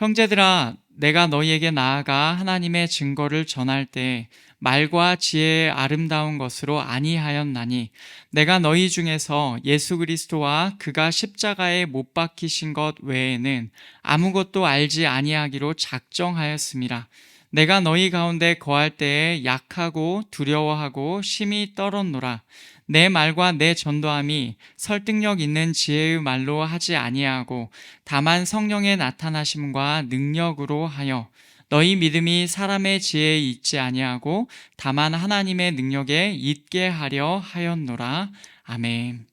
형제들아, 내가 너희에게 나아가 하나님의 증거를 전할 때 말과 지혜의 아름다운 것으로 아니하였나니 내가 너희 중에서 예수 그리스도와 그가 십자가에 못 박히신 것 외에는 아무것도 알지 아니하기로 작정하였음이라. 내가 너희 가운데 거할 때에 약하고 두려워하고 심히 떨었노라. 내 말과 내 전도함이 설득력 있는 지혜의 말로 하지 아니하고 다만 성령의 나타나심과 능력으로 하여 너희 믿음이 사람의 지혜에 있지 아니하고 다만 하나님의 능력에 있게 하려 하였노라. 아멘.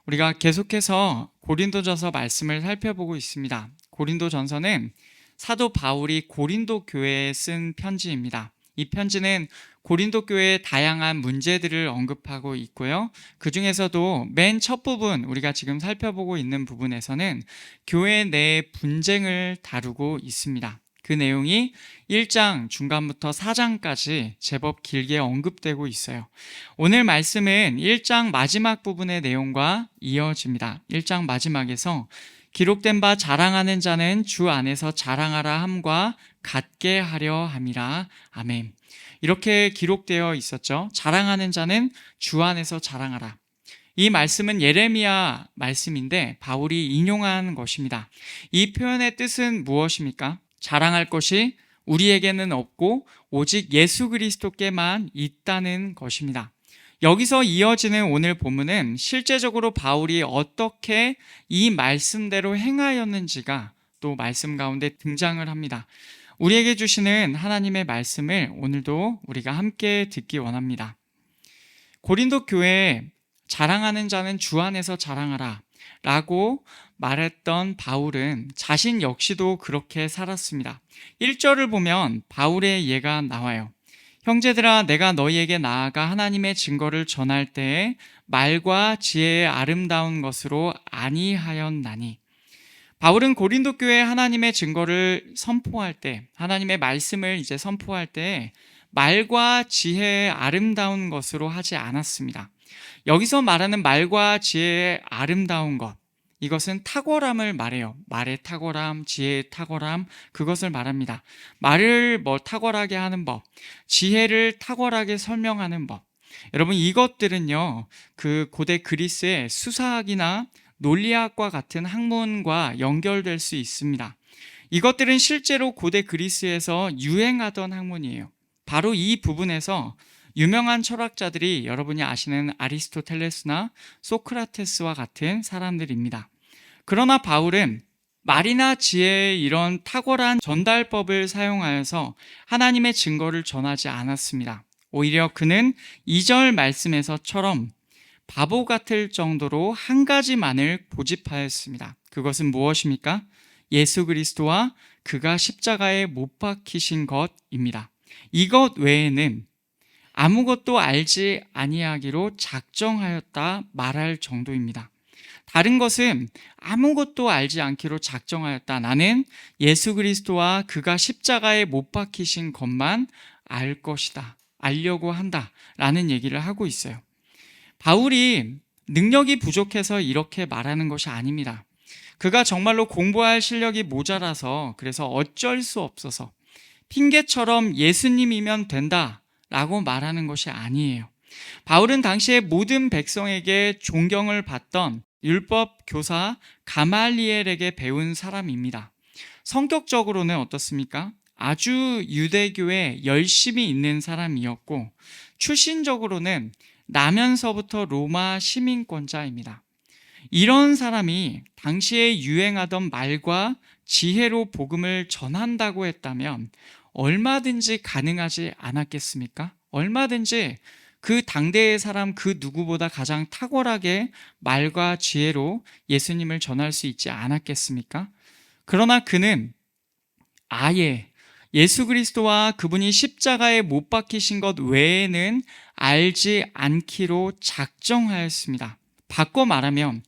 우리가 계속해서 고린도전서 말씀을 살펴보고 있습니다. 고린도전서는 사도 바울이 고린도 교회에 쓴 편지입니다. 이 편지는 고린도 교회의 다양한 문제들을 언급하고 있고요. 그 중에서도 맨 첫 부분, 우리가 지금 살펴보고 있는 부분에서는 교회 내의 분쟁을 다루고 있습니다. 그 내용이 1장 중간부터 4장까지 제법 길게 언급되고 있어요. 오늘 말씀은 1장 마지막 부분의 내용과 이어집니다. 1장 마지막에서 기록된 바 자랑하는 자는 주 안에서 자랑하라 함과 같게 하려 함이라. 아멘. 이렇게 기록되어 있었죠. 자랑하는 자는 주 안에서 자랑하라. 이 말씀은 예레미야 말씀인데 바울이 인용한 것입니다. 이 표현의 뜻은 무엇입니까? 자랑할 것이 우리에게는 없고 오직 예수 그리스도께만 있다는 것입니다. 여기서 이어지는 오늘 본문은 실제적으로 바울이 어떻게 이 말씀대로 행하였는지가 또 말씀 가운데 등장을 합니다. 우리에게 주시는 하나님의 말씀을 오늘도 우리가 함께 듣기 원합니다. 고린도 교회에 자랑하는 자는 주 안에서 자랑하라 라고 말했던 바울은 자신 역시도 그렇게 살았습니다. 1절을 보면 바울의 예가 나와요. 형제들아, 내가 너희에게 나아가 하나님의 증거를 전할 때에 말과 지혜의 아름다운 것으로 아니하였나니. 바울은 고린도 교회에 하나님의 증거를 선포할 때, 하나님의 말씀을 이제 선포할 때 말과 지혜의 아름다운 것으로 하지 않았습니다. 여기서 말하는 말과 지혜의 아름다운 것, 이것은 탁월함을 말해요. 말의 탁월함, 지혜의 탁월함, 그것을 말합니다. 말을 탁월하게 하는 법, 지혜를 탁월하게 설명하는 법. 여러분, 이것들은요, 그 고대 그리스의 수사학이나 논리학과 같은 학문과 연결될 수 있습니다. 이것들은 실제로 고대 그리스에서 유행하던 학문이에요. 바로 이 부분에서 유명한 철학자들이 여러분이 아시는 아리스토텔레스나 소크라테스와 같은 사람들입니다. 그러나 바울은 말이나 지혜의 이런 탁월한 전달법을 사용하여서 하나님의 증거를 전하지 않았습니다. 오히려 그는 2절 말씀에서처럼 바보 같을 정도로 한 가지만을 고집하였습니다. 그것은 무엇입니까? 예수 그리스도와 그가 십자가에 못 박히신 것입니다. 이것 외에는 아무것도 알지 아니하기로 작정하였다 말할 정도입니다. 다른 것은 아무것도 알지 않기로 작정하였다. 나는 예수 그리스도와 그가 십자가에 못 박히신 것만 알 것이다. 알려고 한다. 라는 얘기를 하고 있어요. 바울이 능력이 부족해서 이렇게 말하는 것이 아닙니다. 그가 정말로 공부할 실력이 모자라서 그래서 어쩔 수 없어서 핑계처럼 예수님이면 된다 라고 말하는 것이 아니에요. 바울은 당시에 모든 백성에게 존경을 받던 율법 교사 가말리엘에게 배운 사람입니다. 성격적으로는 어떻습니까? 아주 유대교에 열심히 있는 사람이었고 출신적으로는 나면서부터 로마 시민권자입니다. 이런 사람이 당시에 유행하던 말과 지혜로 복음을 전한다고 했다면 얼마든지 가능하지 않았겠습니까? 얼마든지 그 당대의 사람 그 누구보다 가장 탁월하게 말과 지혜로 예수님을 전할 수 있지 않았겠습니까? 그러나 그는 아예 예수 그리스도와 그분이 십자가에 못 박히신 것 외에는 알지 않기로 작정하였습니다. 바꿔 말하면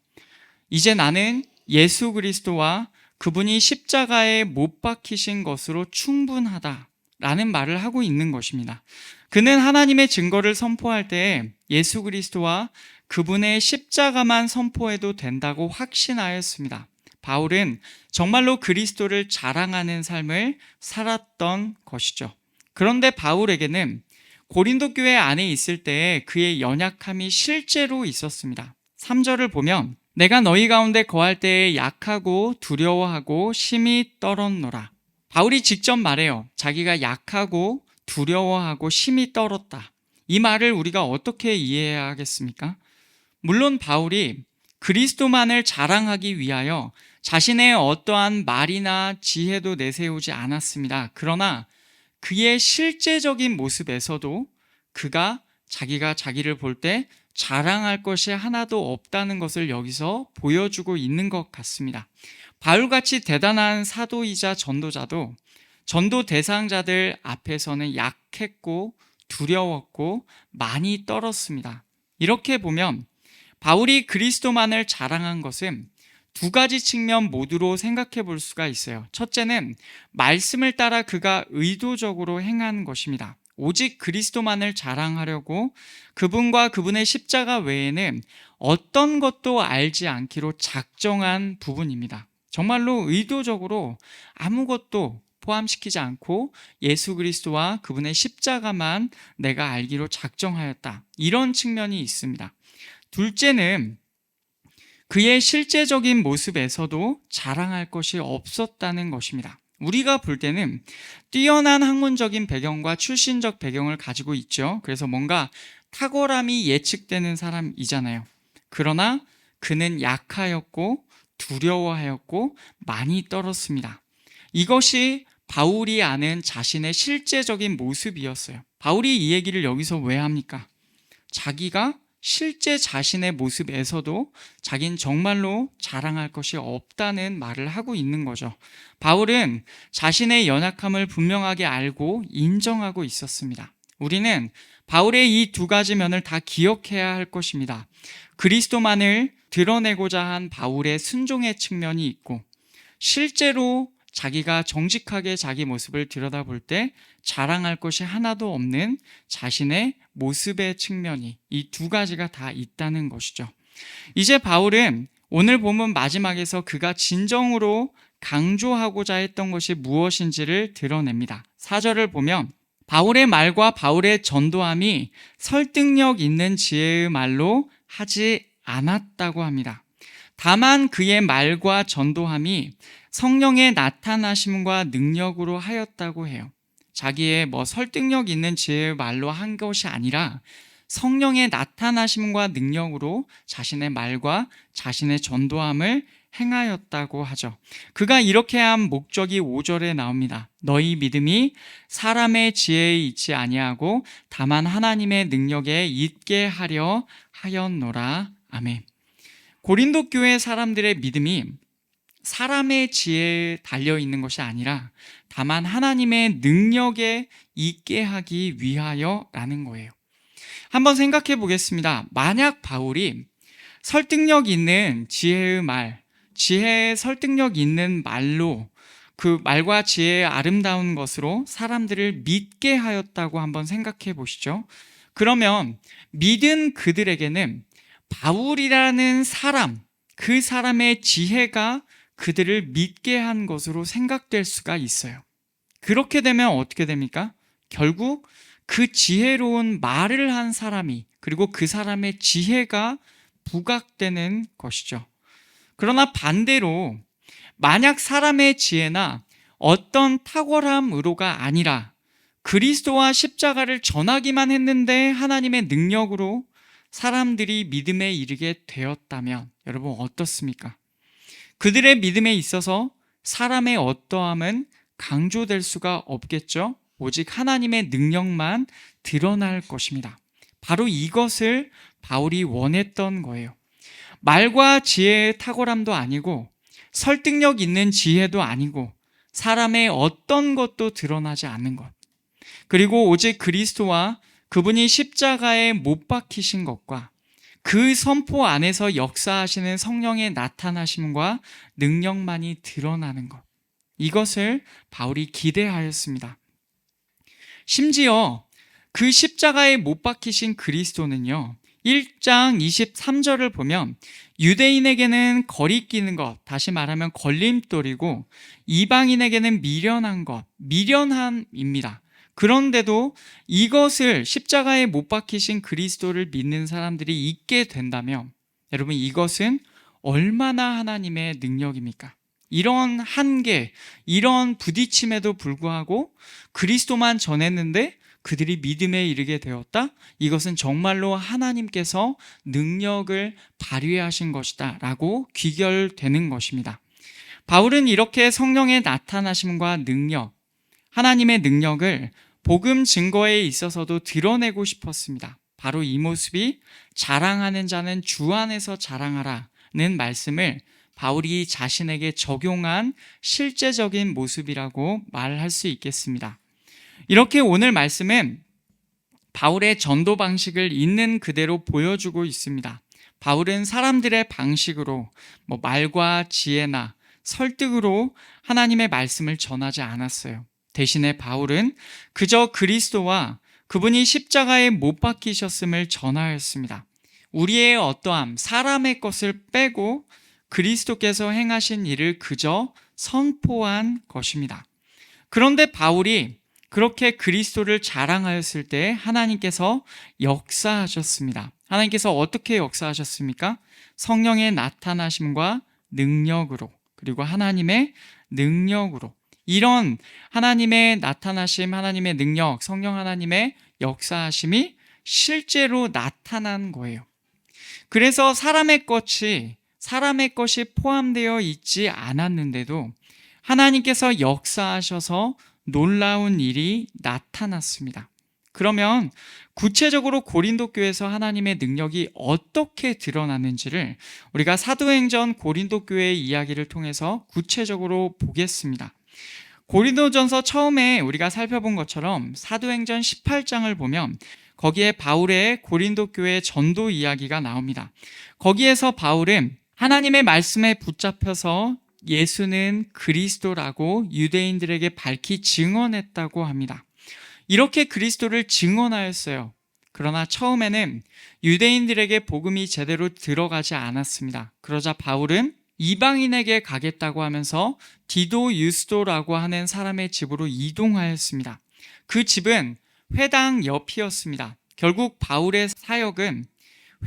이제 나는 예수 그리스도와 그분이 십자가에 못 박히신 것으로 충분하다라는 말을 하고 있는 것입니다. 그는 하나님의 증거를 선포할 때 예수 그리스도와 그분의 십자가만 선포해도 된다고 확신하였습니다. 바울은 정말로 그리스도를 자랑하는 삶을 살았던 것이죠. 그런데 바울에게는 고린도 교회 안에 있을 때에 그의 연약함이 실제로 있었습니다. 3절을 보면 내가 너희 가운데 거할 때에 약하고 두려워하고 심히 떨었노라. 바울이 직접 말해요. 자기가 약하고 두려워하고 심히 떨었다. 이 말을 우리가 어떻게 이해해야 하겠습니까? 물론 바울이 그리스도만을 자랑하기 위하여 자신의 어떠한 말이나 지혜도 내세우지 않았습니다. 그러나 그의 실제적인 모습에서도 그가 자기가 자기를 볼 때 자랑할 것이 하나도 없다는 것을 여기서 보여주고 있는 것 같습니다. 바울같이 대단한 사도이자 전도자도 전도 대상자들 앞에서는 약했고 두려웠고 많이 떨었습니다. 이렇게 보면 바울이 그리스도만을 자랑한 것은 두 가지 측면 모두로 생각해 볼 수가 있어요. 첫째는 말씀을 따라 그가 의도적으로 행한 것입니다. 오직 그리스도만을 자랑하려고 그분과 그분의 십자가 외에는 어떤 것도 알지 않기로 작정한 부분입니다. 정말로 의도적으로 아무것도 포함시키지 않고 예수 그리스도와 그분의 십자가만 내가 알기로 작정하였다. 이런 측면이 있습니다. 둘째는 그의 실제적인 모습에서도 자랑할 것이 없었다는 것입니다. 우리가 볼 때는 뛰어난 학문적인 배경과 출신적 배경을 가지고 있죠. 그래서 뭔가 탁월함이 예측되는 사람이잖아요. 그러나 그는 약하였고 두려워하였고 많이 떨었습니다. 이것이 바울이 아는 자신의 실제적인 모습이었어요. 바울이 이 얘기를 여기서 왜 합니까? 자기가 실제 자신의 모습에서도 자긴 정말로 자랑할 것이 없다는 말을 하고 있는 거죠. 바울은 자신의 연약함을 분명하게 알고 인정하고 있었습니다. 우리는 바울의 이 두 가지 면을 다 기억해야 할 것입니다. 그리스도만을 드러내고자 한 바울의 순종의 측면이 있고, 실제로 자기가 정직하게 자기 모습을 들여다볼 때 자랑할 것이 하나도 없는 자신의 모습의 측면이 이 두 가지가 다 있다는 것이죠. 이제 바울은 오늘 본문 마지막에서 그가 진정으로 강조하고자 했던 것이 무엇인지를 드러냅니다. 4절을 보면 바울의 말과 바울의 전도함이 설득력 있는 지혜의 말로 하지 않았다고 합니다. 다만 그의 말과 전도함이 성령의 나타나심과 능력으로 하였다고 해요. 자기의 설득력 있는 지혜의 말로 한 것이 아니라 성령의 나타나심과 능력으로 자신의 말과 자신의 전도함을 행하였다고 하죠. 그가 이렇게 한 목적이 5절에 나옵니다. 너희 믿음이 사람의 지혜에 있지 아니하고 다만 하나님의 능력에 있게 하려 하였노라. 아멘. 고린도 교회 사람들의 믿음이 사람의 지혜에 달려있는 것이 아니라 다만 하나님의 능력에 있게 하기 위하여라는 거예요. 한번 생각해 보겠습니다. 만약 바울이 설득력 있는 지혜의 말, 지혜의 설득력 있는 말로 그 말과 지혜의 아름다운 것으로 사람들을 믿게 하였다고 한번 생각해 보시죠. 그러면 믿은 그들에게는 바울이라는 사람, 그 사람의 지혜가 그들을 믿게 한 것으로 생각될 수가 있어요. 그렇게 되면 어떻게 됩니까? 결국 그 지혜로운 말을 한 사람이, 그리고 그 사람의 지혜가 부각되는 것이죠. 그러나 반대로 만약 사람의 지혜나 어떤 탁월함으로가 아니라 그리스도와 십자가를 전하기만 했는데 하나님의 능력으로 사람들이 믿음에 이르게 되었다면 여러분 어떻습니까? 그들의 믿음에 있어서 사람의 어떠함은 강조될 수가 없겠죠. 오직 하나님의 능력만 드러날 것입니다. 바로 이것을 바울이 원했던 거예요. 말과 지혜의 탁월함도 아니고 설득력 있는 지혜도 아니고 사람의 어떤 것도 드러나지 않는 것. 그리고 오직 그리스도와 그분이 십자가에 못 박히신 것과 그 선포 안에서 역사하시는 성령의 나타나심과 능력만이 드러나는 것. 이것을 바울이 기대하였습니다. 심지어 그 십자가에 못 박히신 그리스도는요, 1장 23절을 보면 유대인에게는 거리끼는 것, 다시 말하면 걸림돌이고 이방인에게는 미련한 것, 미련함입니다. 그런데도 이것을 십자가에 못 박히신 그리스도를 믿는 사람들이 있게 된다면 여러분 이것은 얼마나 하나님의 능력입니까? 이런 한계, 이런 부딪힘에도 불구하고 그리스도만 전했는데 그들이 믿음에 이르게 되었다? 이것은 정말로 하나님께서 능력을 발휘하신 것이다 라고 귀결되는 것입니다. 바울은 이렇게 성령의 나타나심과 능력, 하나님의 능력을 복음 증거에 있어서도 드러내고 싶었습니다. 바로 이 모습이 자랑하는 자는 주 안에서 자랑하라는 말씀을 바울이 자신에게 적용한 실제적인 모습이라고 말할 수 있겠습니다. 이렇게 오늘 말씀은 바울의 전도 방식을 있는 그대로 보여주고 있습니다. 바울은 사람들의 방식으로 말과 지혜나 설득으로 하나님의 말씀을 전하지 않았어요. 대신에 바울은 그저 그리스도와 그분이 십자가에 못 박히셨음을 전하였습니다. 우리의 어떠함, 사람의 것을 빼고 그리스도께서 행하신 일을 그저 선포한 것입니다. 그런데 바울이 그렇게 그리스도를 자랑하였을 때 하나님께서 역사하셨습니다. 하나님께서 어떻게 역사하셨습니까? 성령의 나타나심과 능력으로, 그리고 하나님의 능력으로. 이런 하나님의 나타나심, 하나님의 능력, 성령 하나님의 역사하심이 실제로 나타난 거예요. 그래서 사람의 것이 포함되어 있지 않았는데도 하나님께서 역사하셔서 놀라운 일이 나타났습니다. 그러면 구체적으로 고린도 교회에서 하나님의 능력이 어떻게 드러나는지를 우리가 사도행전 고린도 교회의 이야기를 통해서 구체적으로 보겠습니다. 고린도전서 처음에 우리가 살펴본 것처럼 사도행전 18장을 보면 거기에 바울의 고린도 교회 전도 이야기가 나옵니다. 거기에서 바울은 하나님의 말씀에 붙잡혀서 예수는 그리스도라고 유대인들에게 밝히 증언했다고 합니다. 이렇게 그리스도를 증언하였어요. 그러나 처음에는 유대인들에게 복음이 제대로 들어가지 않았습니다. 그러자 바울은 이방인에게 가겠다고 하면서 디도 유스도라고 하는 사람의 집으로 이동하였습니다. 그 집은 회당 옆이었습니다. 결국 바울의 사역은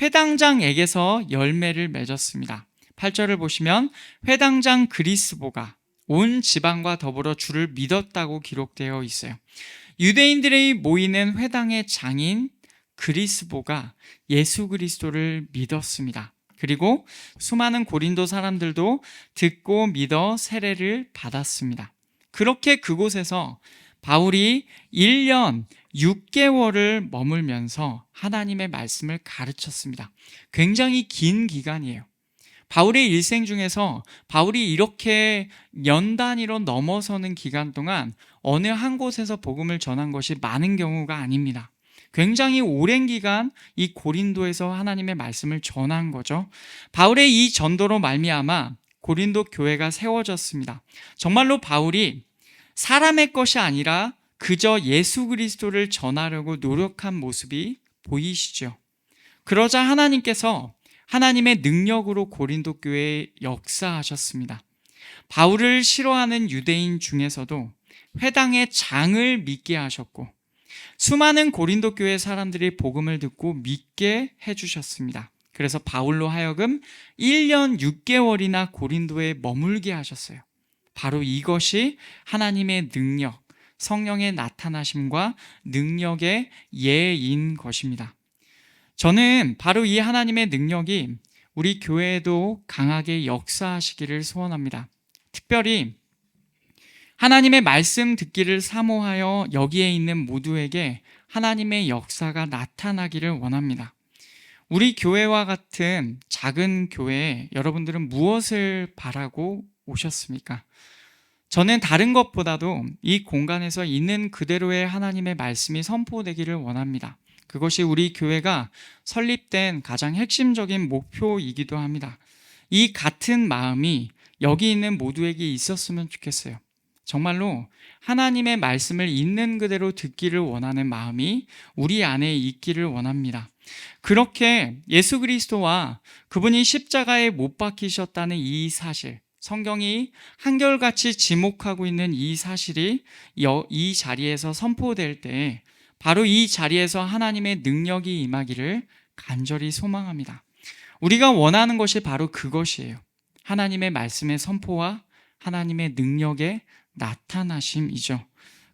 회당장에게서 열매를 맺었습니다. 8절을 보시면 회당장 그리스보가 온 지방과 더불어 주를 믿었다고 기록되어 있어요. 유대인들이 모이는 회당의 장인 그리스보가 예수 그리스도를 믿었습니다. 그리고 수많은 고린도 사람들도 듣고 믿어 세례를 받았습니다. 그렇게 그곳에서 바울이 1년 6개월을 머물면서 하나님의 말씀을 가르쳤습니다. 굉장히 긴 기간이에요. 바울의 일생 중에서 바울이 이렇게 년 단위로 넘어서는 기간 동안 어느 한 곳에서 복음을 전한 것이 많은 경우가 아닙니다. 굉장히 오랜 기간 이 고린도에서 하나님의 말씀을 전한 거죠. 바울의 이 전도로 말미암아 고린도 교회가 세워졌습니다. 정말로 바울이 사람의 것이 아니라 그저 예수 그리스도를 전하려고 노력한 모습이 보이시죠. 그러자 하나님께서 하나님의 능력으로 고린도 교회에 역사하셨습니다. 바울을 싫어하는 유대인 중에서도 회당의 장을 믿게 하셨고 수많은 고린도 교회 사람들이 복음을 듣고 믿게 해주셨습니다. 그래서 바울로 하여금 1년 6개월이나 고린도에 머물게 하셨어요. 바로 이것이 하나님의 능력, 성령의 나타나심과 능력의 예인 것입니다. 저는 바로 이 하나님의 능력이 우리 교회에도 강하게 역사하시기를 소원합니다. 특별히 하나님의 말씀 듣기를 사모하여 여기에 있는 모두에게 하나님의 역사가 나타나기를 원합니다. 우리 교회와 같은 작은 교회에 여러분들은 무엇을 바라고 오셨습니까? 저는 다른 것보다도 이 공간에서 있는 그대로의 하나님의 말씀이 선포되기를 원합니다. 그것이 우리 교회가 설립된 가장 핵심적인 목표이기도 합니다. 이 같은 마음이 여기 있는 모두에게 있었으면 좋겠어요. 정말로 하나님의 말씀을 있는 그대로 듣기를 원하는 마음이 우리 안에 있기를 원합니다. 그렇게 예수 그리스도와 그분이 십자가에 못 박히셨다는 이 사실, 성경이 한결같이 지목하고 있는 이 사실이 이 자리에서 선포될 때 바로 이 자리에서 하나님의 능력이 임하기를 간절히 소망합니다. 우리가 원하는 것이 바로 그것이에요. 하나님의 말씀의 선포와 하나님의 능력의 나타나심이죠.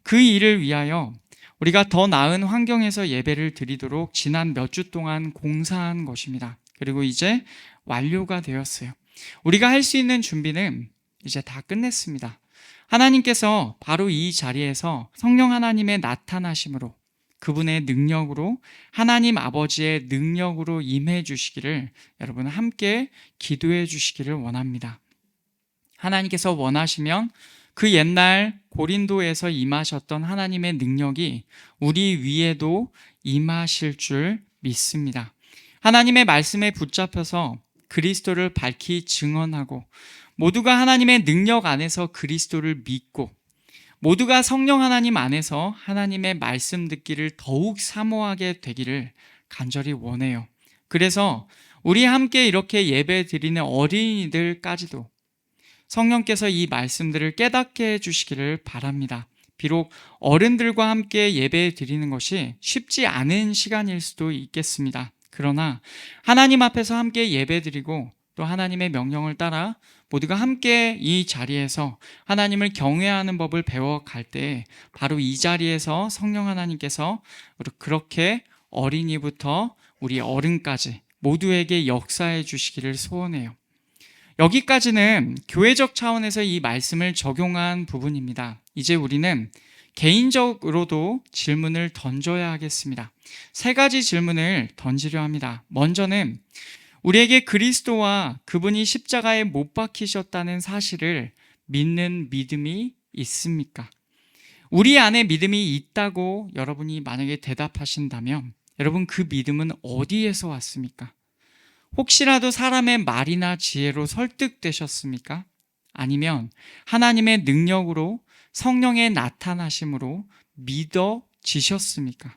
그 일을 위하여 우리가 더 나은 환경에서 예배를 드리도록 지난 몇 주 동안 공사한 것입니다. 그리고 이제 완료가 되었어요. 우리가 할 수 있는 준비는 이제 다 끝냈습니다. 하나님께서 바로 이 자리에서 성령 하나님의 나타나심으로, 그분의 능력으로, 하나님 아버지의 능력으로 임해 주시기를 여러분 함께 기도해 주시기를 원합니다. 하나님께서 원하시면 그 옛날 고린도에서 임하셨던 하나님의 능력이 우리 위에도 임하실 줄 믿습니다. 하나님의 말씀에 붙잡혀서 그리스도를 밝히 증언하고 모두가 하나님의 능력 안에서 그리스도를 믿고 모두가 성령 하나님 안에서 하나님의 말씀 듣기를 더욱 사모하게 되기를 간절히 원해요. 그래서 우리 함께 이렇게 예배 드리는 어린이들까지도 성령께서 이 말씀들을 깨닫게 해주시기를 바랍니다. 비록 어른들과 함께 예배 드리는 것이 쉽지 않은 시간일 수도 있겠습니다. 그러나 하나님 앞에서 함께 예배 드리고 또 하나님의 명령을 따라 모두가 함께 이 자리에서 하나님을 경외하는 법을 배워갈 때 바로 이 자리에서 성령 하나님께서 그렇게 어린이부터 우리 어른까지 모두에게 역사해 주시기를 소원해요. 여기까지는 교회적 차원에서 이 말씀을 적용한 부분입니다. 이제 우리는 개인적으로도 질문을 던져야 하겠습니다. 3가지 질문을 던지려 합니다. 먼저는 우리에게 그리스도와 그분이 십자가에 못 박히셨다는 사실을 믿는 믿음이 있습니까? 우리 안에 믿음이 있다고 여러분이 만약에 대답하신다면 여러분 그 믿음은 어디에서 왔습니까? 혹시라도 사람의 말이나 지혜로 설득되셨습니까? 아니면 하나님의 능력으로 성령의 나타나심으로 믿어지셨습니까?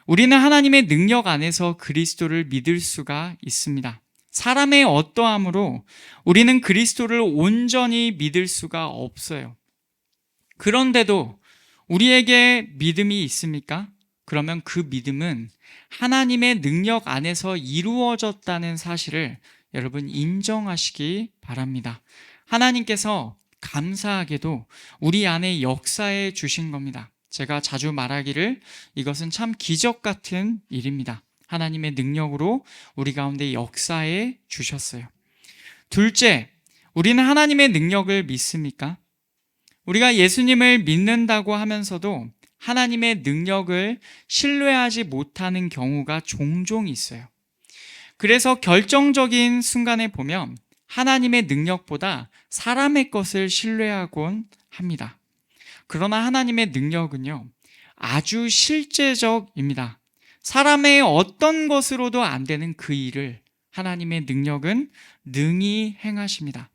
우리는 하나님의 능력 안에서 그리스도를 믿을 수가 있습니다. 사람의 어떠함으로 우리는 그리스도를 온전히 믿을 수가 없어요. 그런데도 우리에게 믿음이 있습니까? 그러면 그 믿음은 하나님의 능력 안에서 이루어졌다는 사실을 여러분 인정하시기 바랍니다. 하나님께서 감사하게도 우리 안에 역사해 주신 겁니다. 제가 자주 말하기를 이것은 참 기적 같은 일입니다. 하나님의 능력으로 우리 가운데 역사해 주셨어요. 둘째, 우리는 하나님의 능력을 믿습니까? 우리가 예수님을 믿는다고 하면서도 하나님의 능력을 신뢰하지 못하는 경우가 종종 있어요. 그래서 결정적인 순간에 보면 하나님의 능력보다 사람의 것을 신뢰하곤 합니다. 그러나 하나님의 능력은요, 아주 실제적입니다. 사람의 어떤 것으로도 안 되는 그 일을 하나님의 능력은 능히 행하십니다.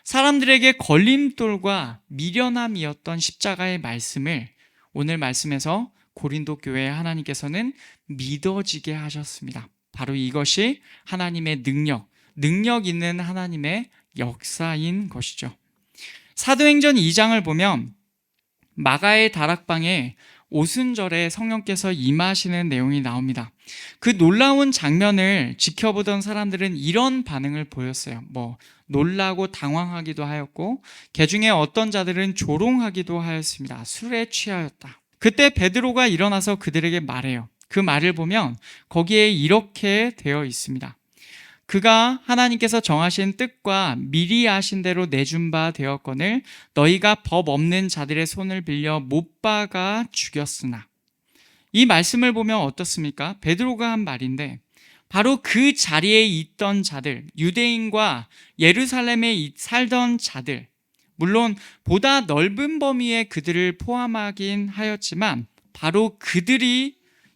사람들에게 걸림돌과 미련함이었던 십자가의 말씀을 오늘 말씀에서 고린도 교회의 하나님께서는 믿어지게 하셨습니다. 바로 이것이 하나님의 능력 있는 하나님의 역사인 것이죠. 사도행전 2장을 보면 마가의 다락방에 오순절에 성령께서 임하시는 내용이 나옵니다. 그 놀라운 장면을 지켜보던 사람들은 이런 반응을 보였어요. 놀라고 당황하기도 하였고 개중에 어떤 자들은 조롱하기도 하였습니다. 술에 취하였다. 그때 베드로가 일어나서 그들에게 말해요. 그 말을 보면 거기에 이렇게 되어 있습니다. 그가 하나님께서 정하신 뜻과 미리 아신 대로 내준 바 되었거늘 너희가 법 없는 자들의 손을 빌려 못 박아 죽였으나. 이 말씀을 보면 어떻습니까? 베드로가 한 말인데 바로 그 자리에 있던 자들, 유대인과 예루살렘에 살던 자들, 물론 보다 넓은 범위에 그들을 포함하긴 하였지만 바로 그들이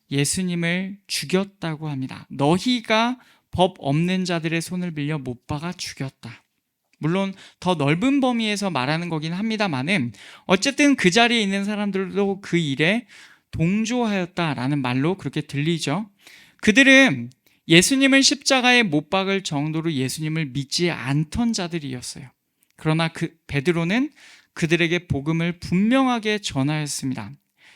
예수님을 죽였다고 합니다. 너희가 법 없는 자들의 손을 빌려 못 박아 죽였다. 물론 더 넓은 범위에서 말하는 거긴 합니다만은 어쨌든 그 자리에 있는 사람들도 그 일에 동조하였다라는 말로 그렇게 들리죠. 그들은 예수님을 십자가에 못 박을 정도로 예수님을 믿지 않던 자들이었어요. 그러나 베드로는 그들에게 복음을 분명하게 전하였습니다.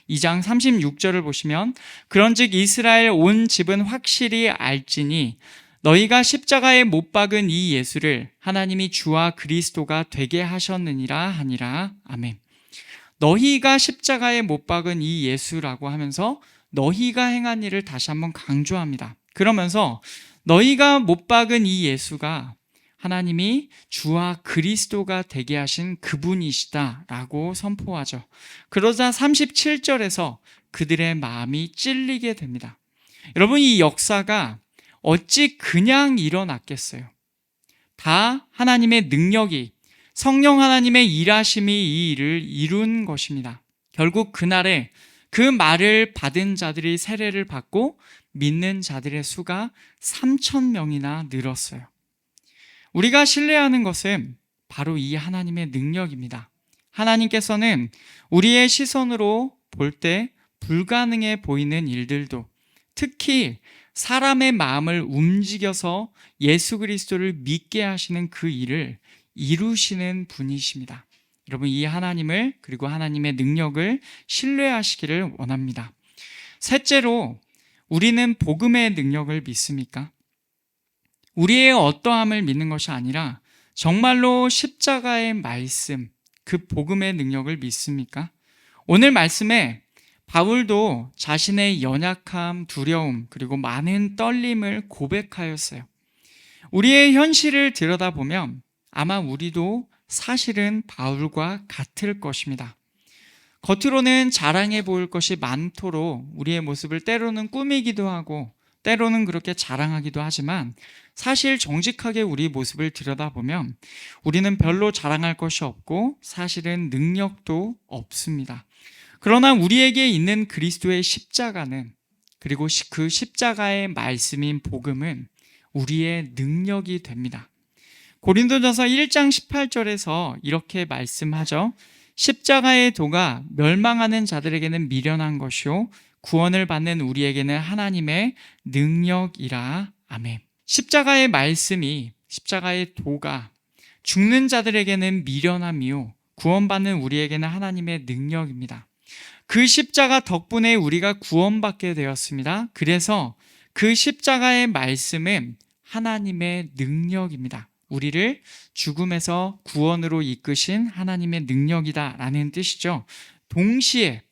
2장 36절을 보시면 그런즉 이스라엘 온 집은 확실히 알지니 너희가 십자가에 못 박은 이 예수를 하나님이 주와 그리스도가 되게 하셨느니라 하니라. 아멘. 너희가 십자가에 못 박은 이 예수라고 하면서 너희가 행한 일을 다시 한번 강조합니다. 그러면서 너희가 못 박은 이 예수가 하나님이 주와 그리스도가 되게 하신 그분이시다라고 선포하죠. 그러자 37절에서 그들의 마음이 찔리게 됩니다. 여러분, 이 역사가 어찌 그냥 일어났겠어요? 다 하나님의 능력이, 성령 하나님의 일하심이 이 일을 이룬 것입니다. 결국 그날에 그 말을 받은 자들이 세례를 받고 믿는 자들의 수가 3,000명이나 늘었어요. 우리가 신뢰하는 것은 바로 이 하나님의 능력입니다. 하나님께서는 우리의 시선으로 볼 때 불가능해 보이는 일들도, 특히 사람의 마음을 움직여서 예수 그리스도를 믿게 하시는 그 일을 이루시는 분이십니다. 여러분, 이 하나님을, 그리고 하나님의 능력을 신뢰하시기를 원합니다. 셋째로, 우리는 복음의 능력을 믿습니까? 우리의 어떠함을 믿는 것이 아니라 정말로 십자가의 말씀, 그 복음의 능력을 믿습니까? 오늘 말씀에 바울도 자신의 연약함, 두려움, 그리고 많은 떨림을 고백하였어요. 우리의 현실을 들여다보면 아마 우리도 사실은 바울과 같을 것입니다. 겉으로는 자랑해 보일 것이 많도록 우리의 모습을 때로는 꾸미기도 하고 때로는 그렇게 자랑하기도 하지만 사실 정직하게 우리 모습을 들여다보면 우리는 별로 자랑할 것이 없고 사실은 능력도 없습니다. 그러나 우리에게 있는 그리스도의 십자가는, 그리고 그 십자가의 말씀인 복음은 우리의 능력이 됩니다. 고린도전서 1장 18절에서 이렇게 말씀하죠. 십자가의 도가 멸망하는 자들에게는 미련한 것이요 구원을 받는 우리에게는 하나님의 능력이라. 아멘. 십자가의 말씀이, 십자가의 도가 죽는 자들에게는 미련함이요 구원받는 우리에게는 하나님의 능력입니다. 그 십자가 덕분에 우리가 구원받게 되었습니다. 그래서 그 십자가의 말씀은 하나님의 능력입니다. 우리를 죽음에서 구원으로 이끄신 하나님의 능력이다라는 뜻이죠. 동시에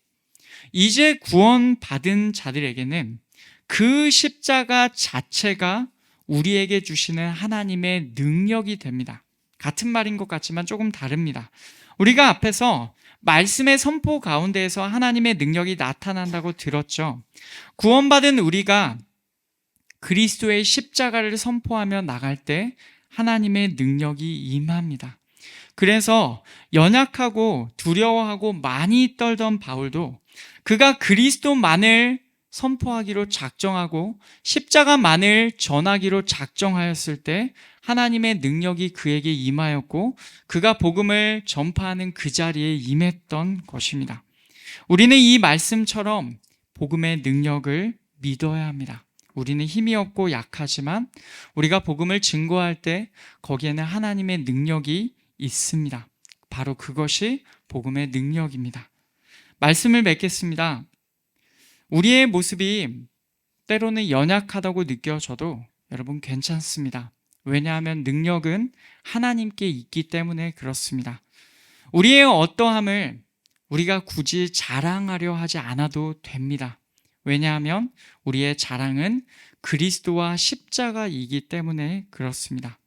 이제 구원받은 자들에게는 그 십자가 자체가 우리에게 주시는 하나님의 능력이 됩니다. 같은 말인 것 같지만 조금 다릅니다. 우리가 앞에서 말씀의 선포 가운데에서 하나님의 능력이 나타난다고 들었죠. 구원받은 우리가 그리스도의 십자가를 선포하며 나갈 때 하나님의 능력이 임합니다. 그래서 연약하고 두려워하고 많이 떨던 바울도 그가 그리스도만을 선포하기로 작정하고 십자가만을 전하기로 작정하였을 때 하나님의 능력이 그에게 임하였고 그가 복음을 전파하는 그 자리에 임했던 것입니다. 우리는 이 말씀처럼 복음의 능력을 믿어야 합니다. 우리는 힘이 없고 약하지만 우리가 복음을 증거할 때 거기에는 하나님의 능력이 있습니다. 바로 그것이 복음의 능력입니다. 말씀을 맺겠습니다. 우리의 모습이 때로는 연약하다고 느껴져도 여러분 괜찮습니다. 왜냐하면 능력은 하나님께 있기 때문에 그렇습니다. 우리의 어떠함을 우리가 굳이 자랑하려 하지 않아도 됩니다. 왜냐하면 우리의 자랑은 그리스도와 십자가이기 때문에 그렇습니다.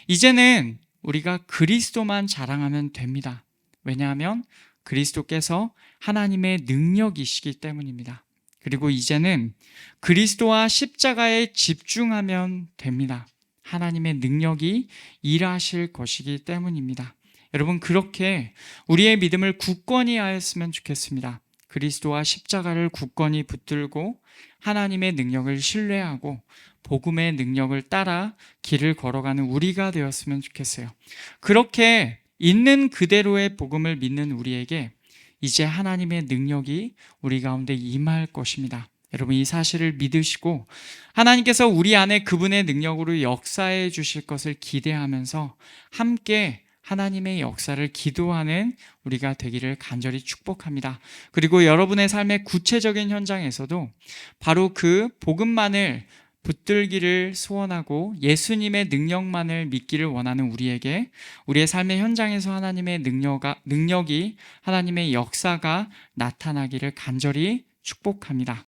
이제는 우리가 그리스도만 자랑하면 됩니다. 왜냐하면 그리스도께서 하나님의 능력이시기 때문입니다. 그리고 이제는 그리스도와 십자가에 집중하면 됩니다. 하나님의 능력이 일하실 것이기 때문입니다. 여러분, 그렇게 우리의 믿음을 굳건히 하였으면 좋겠습니다. 그리스도와 십자가를 굳건히 붙들고 하나님의 능력을 신뢰하고 복음의 능력을 따라 길을 걸어가는 우리가 되었으면 좋겠어요. 그렇게 있는 그대로의 복음을 믿는 우리에게 이제 하나님의 능력이 우리 가운데 임할 것입니다. 여러분 이 사실을 믿으시고 하나님께서 우리 안에 그분의 능력으로 역사해 주실 것을 기대하면서 함께 하나님의 역사를 기도하는 우리가 되기를 간절히 축복합니다. 그리고 여러분의 삶의 구체적인 현장에서도 바로 그 복음만을 붙들기를 소원하고 예수님의 능력만을 믿기를 원하는 우리에게 우리의 삶의 현장에서 하나님의 능력이 하나님의 역사가 나타나기를 간절히 축복합니다.